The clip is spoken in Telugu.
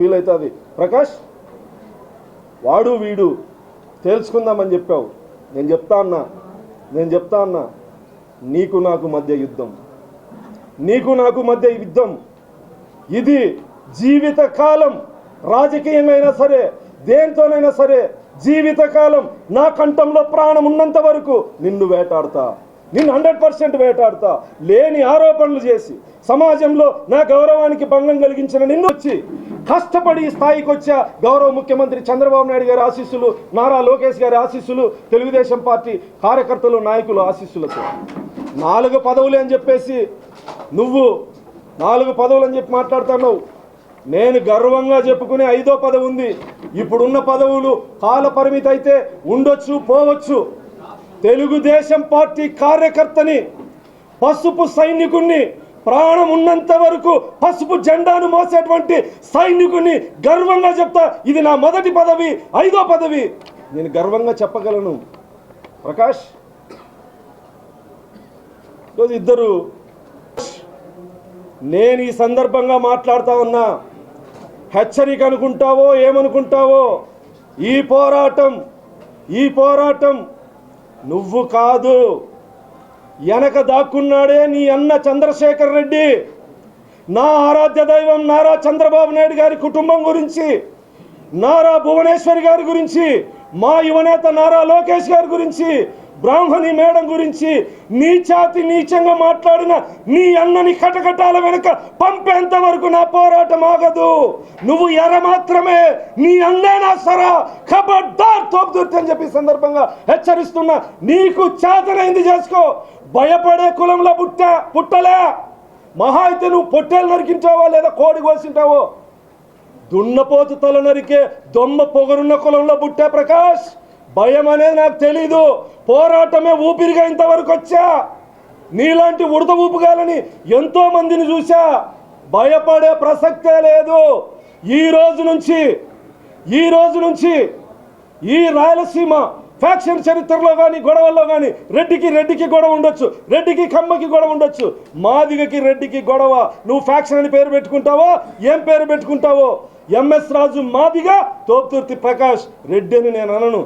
ఫీల్ అవుతుంది. ప్రకాష్ వాడు వీడు తెలుసుకుందామని చెప్పావు. నేను చెప్తా అన్నా నీకు నాకు మధ్య యుద్ధం ఇది జీవితకాలం. రాజకీయంగా అయినా సరే దేంతోనైనా సరే జీవితకాలం నా కంఠంలో ప్రాణం ఉన్నంత వరకు నిన్ను వేటాడతా, నిన్ను 100% వేటాడతా. లేని ఆరోపణలు చేసి సమాజంలో నా గౌరవానికి భంగం కలిగించిన నిన్ను వచ్చి కష్టపడి స్థాయికి వచ్చా గౌరవ ముఖ్యమంత్రి చంద్రబాబు నాయుడు గారి ఆశీస్సులు, నారా లోకేష్ గారి ఆశీస్సులు, తెలుగుదేశం పార్టీ కార్యకర్తలు నాయకుల ఆశీస్సులతో 4 పదవులు అని చెప్పేసి నువ్వు 4 పదవులు అని చెప్పి మాట్లాడుతున్నావు. నేను గర్వంగా చెప్పుకునే 5వ పదవి ఉంది. ఇప్పుడున్న పదవులు కాల పరిమితి అయితే ఉండొచ్చు పోవచ్చు. తెలుగుదేశం పార్టీ కార్యకర్తని, పసుపు సైనికుణ్ణి, ప్రాణం ఉన్నంత వరకు పసుపు జెండాను మోసేటువంటి సైనికుని గర్వంగా చెప్తా. ఇది నా మొదటి పదవి, 5వ పదవి. నేను గర్వంగా చెప్పగలను. ప్రకాష్ ఇద్దరు నేను ఈ సందర్భంగా మాట్లాడుతా ఉన్నా. హెచ్చరిక అనుకుంటావో ఏమనుకుంటావో, ఈ పోరాటం నువ్వు కాదు, వెనక దాక్కున్నాడే నీ అన్న చంద్రశేఖర్ రెడ్డి. నా ఆరాధ్య దైవం నారా చంద్రబాబు నాయుడు గారి కుటుంబం గురించి, నారా భువనేశ్వరి గారి గురించి, మా యువనేత నారా లోకేష్ గారి గురించి, బ్రాహ్మణి మేడం గురించి నీచంగా మాట్లాడిన నీ అన్నని కటకటాల వెనుక పంపేంత వరకు నా పోరాటం ఆగదు. నువ్వు ఎర మాత్రమే, నీ అన్నే నా సరా. ఖబర్దార్ తోపుదుర్తి అని చెప్పి సందర్భంగా హెచ్చరిస్తున్నా. నీకు చేతనైంది చేసుకో. భయపడే కులంలో పుట్టలే. మహా అయితే నువ్వు పొట్టేలు నరికించావో లేదా కోడి కోసింటావో. దున్నపోతు తల నరికే దొమ్మ పొగరున్న కులంలో పుట్టా. ప్రకాష్ భయం అనేది నాకు తెలీదు. పోరాటమే ఊపిరిగా ఇంతవరకు వచ్చా. నీలాంటి ఉడత ఊపుగాలని ఎంతో మందిని చూసా. భయపడే ప్రసక్తే లేదు. ఈ రోజు నుంచి ఈ రాయలసీమ ఫ్యాక్షన్ చరిత్రలో కానీ గొడవల్లో కానీ రెడ్డికి గొడవ ఉండొచ్చు, రెడ్డికి కమ్మకి గొడవ ఉండొచ్చు, మాదిగకి రెడ్డికి గొడవ. నువ్వు ఫ్యాక్షన్ అని పేరు పెట్టుకుంటావో ఏం పేరు పెట్టుకుంటావో. ఎంఎస్ రాజు మాదిగ, తోపుదుర్తి ప్రకాష్ రెడ్డి అని నేను అనను.